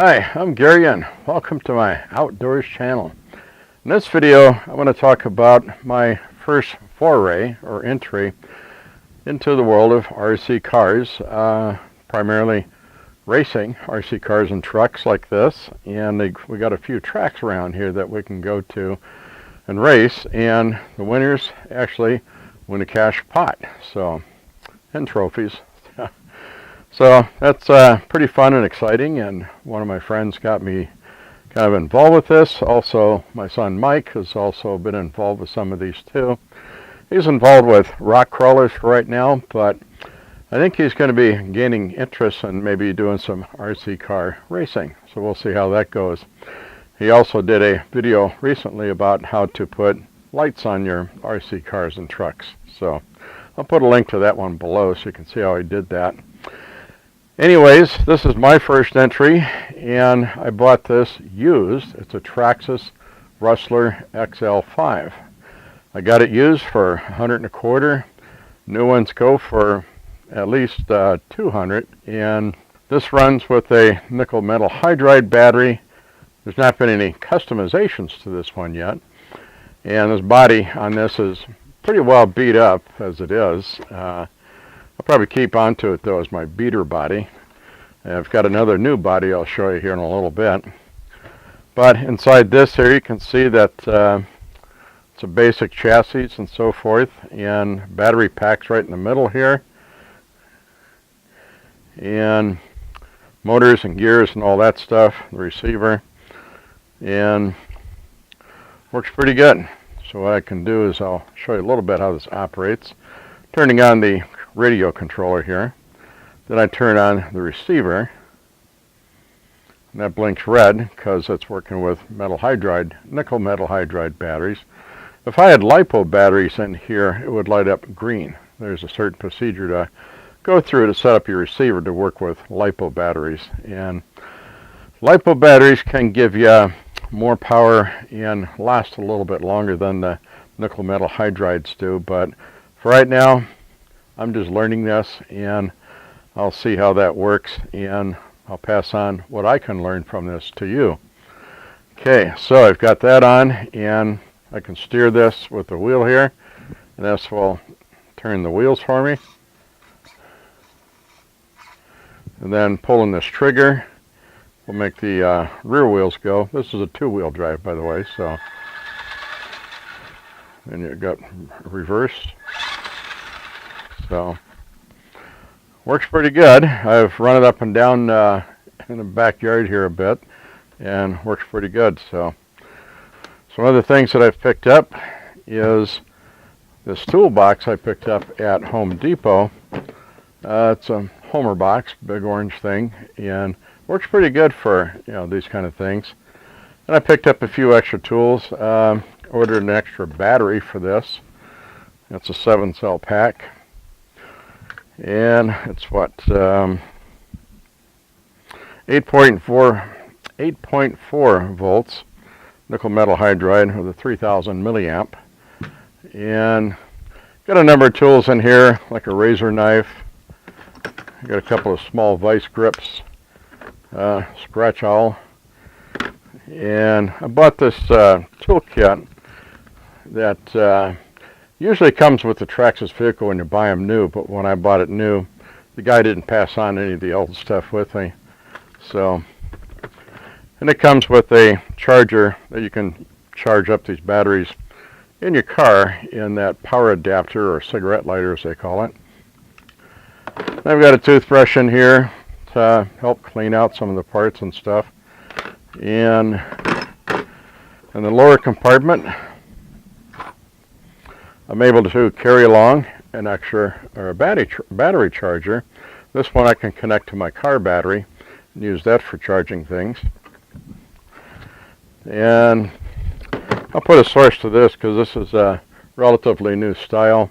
Hi, I'm Gary and welcome to my Outdoors channel. In this video, I want to talk about my first foray or entry into the world of RC cars, primarily racing RC cars and trucks like this. And we got a few tracks around here that we can go to and race, and the winners actually win a cash pot, and trophies. So that's pretty fun and exciting, and one of my friends got me kind of involved with this. Also, my son Mike has also been involved with some of these too. He's involved with rock crawlers right now, but I think he's going to be gaining interest in maybe doing some RC car racing. So we'll see how that goes. He also did a video recently about how to put lights on your RC cars and trucks. So I'll put a link to that one below so you can see how he did that. Anyways, this is my first entry, and I bought this used. It's a Traxxas Rustler XL5. I got it used for $125. New ones go for at least $200, and this runs with a nickel metal hydride battery. There's not been any customizations to this one yet, and this body on this is pretty well beat up as it is. I'll probably keep onto it though as my beater body. I've got another new body I'll show you here in a little bit. But inside this here you can see that it's a basic chassis and so forth, and battery packs right in the middle here. And motors and gears and all that stuff, the receiver. And works pretty good. So what I can do is I'll show you a little bit how this operates. Turning on the radio controller here. Then I turn on the receiver, and that blinks red because it's working with nickel metal hydride batteries. If I had LiPo batteries in here, it would light up green. There's a certain procedure to go through to set up your receiver to work with LiPo batteries, and LiPo batteries can give you more power and last a little bit longer than the nickel metal hydrides do, but for right now I'm just learning this, and I'll see how that works, and I'll pass on what I can learn from this to you. Okay, so I've got that on, and I can steer this with the wheel here, and this will turn the wheels for me. And then pulling this trigger will make the rear wheels go. This is a two-wheel drive, by the way, so. And you've got reverse. So, works pretty good. I've run it up and down in the backyard here a bit, and works pretty good. So, some other things that I've picked up is this toolbox I picked up at Home Depot. It's a Homer box, big orange thing, and works pretty good for these kind of things. And I picked up a few extra tools. Ordered an extra battery for this. It's a 7-cell pack. And it's what, 8.4 volts, nickel metal hydride with a 3000 milliamp. And got a number of tools in here, like a razor knife. Got a couple of small vice grips, scratch awl. And I bought this toolkit that usually comes with the Traxxas vehicle when you buy them new, but when I bought it new, the guy didn't pass on any of the old stuff with me. So, and it comes with a charger that you can charge up these batteries in your car in that power adapter, or cigarette lighter as they call it. I've got a toothbrush in here to help clean out some of the parts and stuff. And in the lower compartment, I'm able to carry along an extra battery charger. This one I can connect to my car battery and use that for charging things. And I'll put a source to this because this is a relatively new style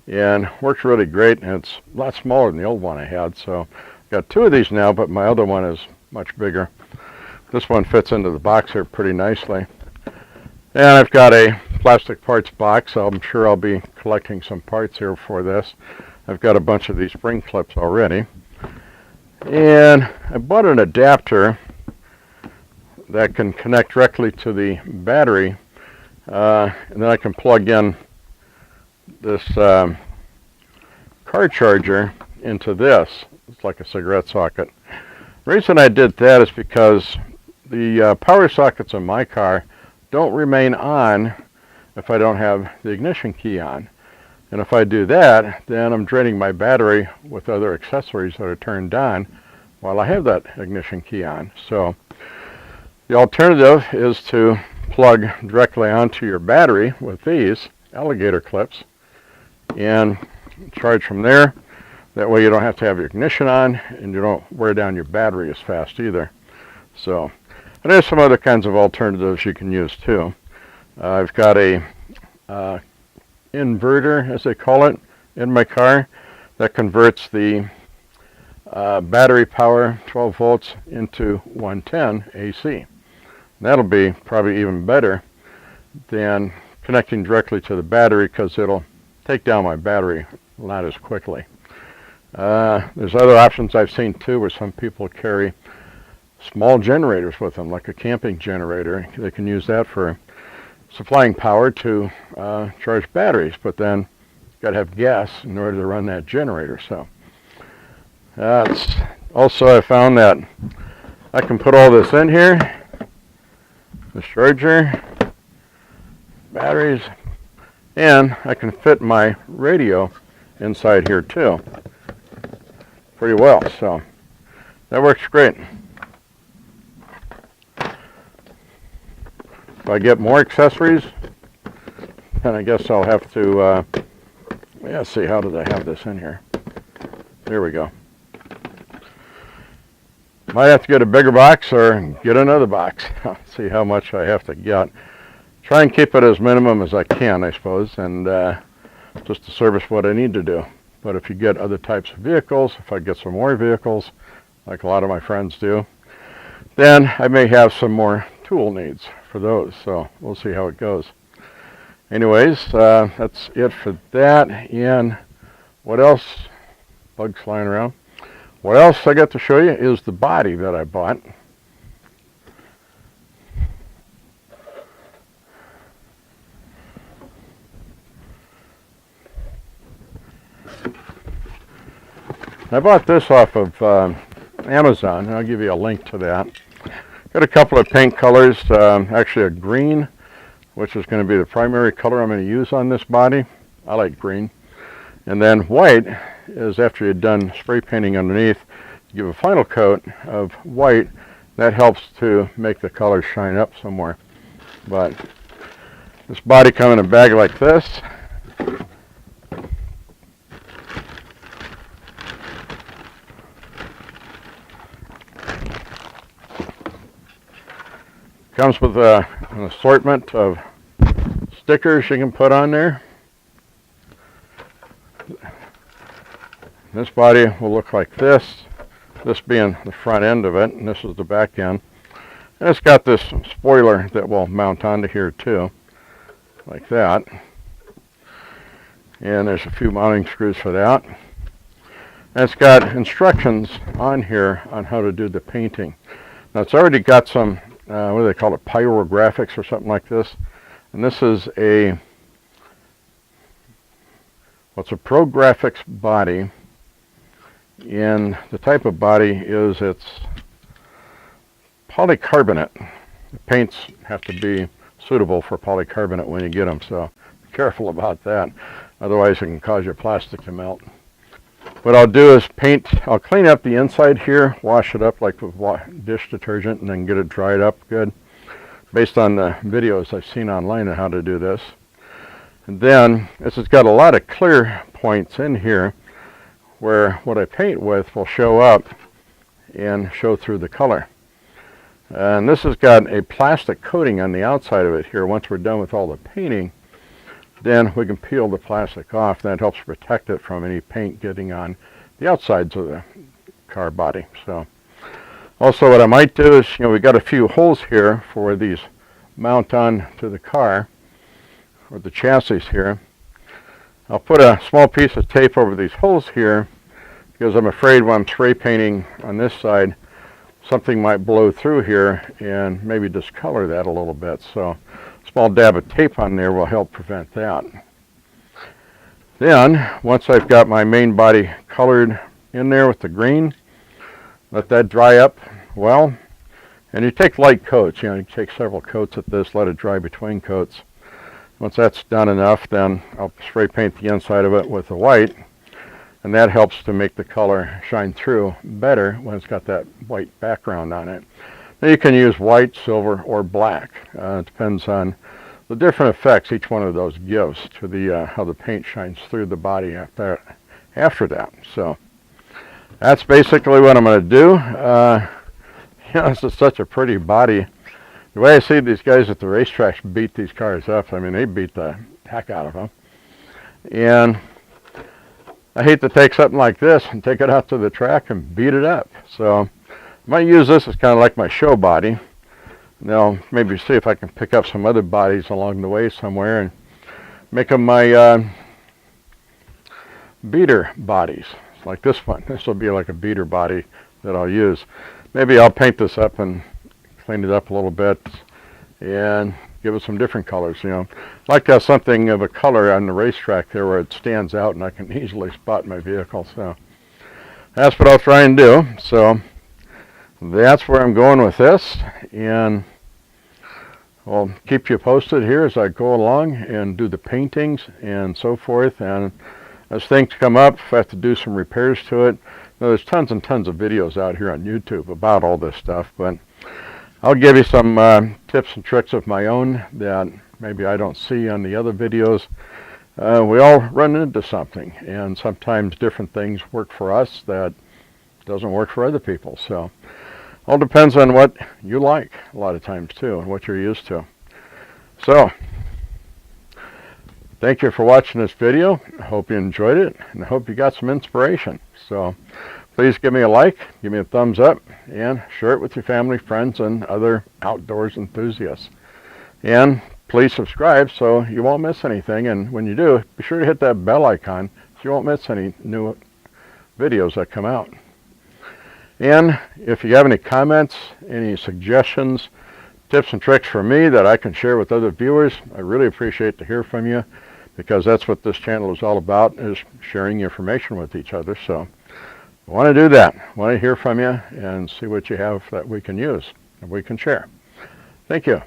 and works really great, and it's a lot smaller than the old one I had. So I've got two of these now, but my other one is much bigger. This one fits into the box here pretty nicely. And I've got a plastic parts box. So I'm sure I'll be collecting some parts here for this. I've got a bunch of these spring clips already. And I bought an adapter that can connect directly to the battery, and then I can plug in this car charger into this. It's like a cigarette socket. The reason I did that is because the power sockets in my car don't remain on if I don't have the ignition key on. And if I do that, then I'm draining my battery with other accessories that are turned on while I have that ignition key on. So the alternative is to plug directly onto your battery with these alligator clips and charge from there. That way you don't have to have your ignition on and you don't wear down your battery as fast either. So, and there's some other kinds of alternatives you can use too. I've got a inverter, as they call it, in my car that converts the battery power 12 volts into 110 AC. That'll be probably even better than connecting directly to the battery because it'll take down my battery not as quickly. There's other options I've seen too where some people carry small generators with them, like a camping generator. They can use that for supplying power to charge batteries, but then you've got to have gas in order to run that generator. So also I found that I can put all this in here, the charger, batteries, and I can fit my radio inside here too pretty well. So that works great. If I get more accessories, then I guess I'll have to, let's see, how did I have this in here? There we go. Might have to get a bigger box or get another box. See how much I have to get. Try and keep it as minimum as I can, I suppose, and just to service what I need to do. But if you get other types of vehicles, if I get some more vehicles, like a lot of my friends do, then I may have some more tool needs for those. So we'll see how it goes. Anyways, that's it for that. And what else? Bugs flying around. What else I got to show you is the body that I bought. I bought this off of Amazon, and I'll give you a link to that. Got a couple of paint colors, actually a green, which is going to be the primary color I'm going to use on this body. I like green. And then white is after you're done spray painting underneath, you give a final coat of white. That helps to make the color shine up some more. But this body comes in a bag like this. Comes with an assortment of stickers you can put on there. This body will look like this being the front end of it, and this is the back end. And it's got this spoiler that will mount onto here too, like that. And there's a few mounting screws for that. And it's got instructions on here on how to do the painting. Now it's already got some what do they call it, pyrographics or something like this. And this is a Pro Graphics body, and the type of body is it's polycarbonate. The paints have to be suitable for polycarbonate when you get them, so be careful about that. Otherwise it can cause your plastic to melt. What I'll do is I'll clean up the inside here, wash it up like with dish detergent, and then get it dried up good, based on the videos I've seen online on how to do this. And then, this has got a lot of clear points in here, where what I paint with will show up and show through the color. And this has got a plastic coating on the outside of it here. Once we're done with all the painting, then we can peel the plastic off. That helps protect it from any paint getting on the outsides of the car body. So, also what I might do is, we got a few holes here for where these mount on to the car, or the chassis here. I'll put a small piece of tape over these holes here, because I'm afraid when I'm spray painting on this side, something might blow through here and maybe discolor that a little bit. So a small dab of tape on there will help prevent that. Then, once I've got my main body colored in there with the green, let that dry up well. And you take light coats, you take several coats at this, let it dry between coats. Once that's done enough, then I'll spray paint the inside of it with the white, and that helps to make the color shine through better when it's got that white background on it. Now you can use white, silver, or black. It depends on the different effects each one of those gives to the how the paint shines through the body after that. So that's basically what I'm going to do. This is such a pretty body. The way I see these guys at the racetracks beat these cars up, I mean, they beat the heck out of them. And I hate to take something like this and take it out to the track and beat it up. So I might use this as kind of like my show body. Now, maybe see if I can pick up some other bodies along the way somewhere and make them my beater bodies, like this one. This will be like a beater body that I'll use. Maybe I'll paint this up and clean it up a little bit and give it some different colors, I'd like to have something of a color on the racetrack there where it stands out and I can easily spot my vehicle. So that's what I'll try and do. So that's where I'm going with this, and I'll keep you posted here as I go along and do the paintings and so forth. And as things come up, if I have to do some repairs to it, there's tons and tons of videos out here on YouTube about all this stuff, but I'll give you some tips and tricks of my own that maybe I don't see on the other videos. We all run into something, and sometimes different things work for us that doesn't work for other people. So all depends on what you like a lot of times too, and what you're used to. So thank you for watching this video. I hope you enjoyed it, and I hope you got some inspiration. So please give me a like, give me a thumbs up, and share it with your family, friends, and other outdoors enthusiasts. And please subscribe so you won't miss anything. And when you do, be sure to hit that bell icon so you won't miss any new videos that come out. And if you have any comments, any suggestions, tips and tricks for me that I can share with other viewers, I really appreciate to hear from you, because that's what this channel is all about, is sharing information with each other. So I want to do that. I want to hear from you and see what you have that we can use and we can share. Thank you.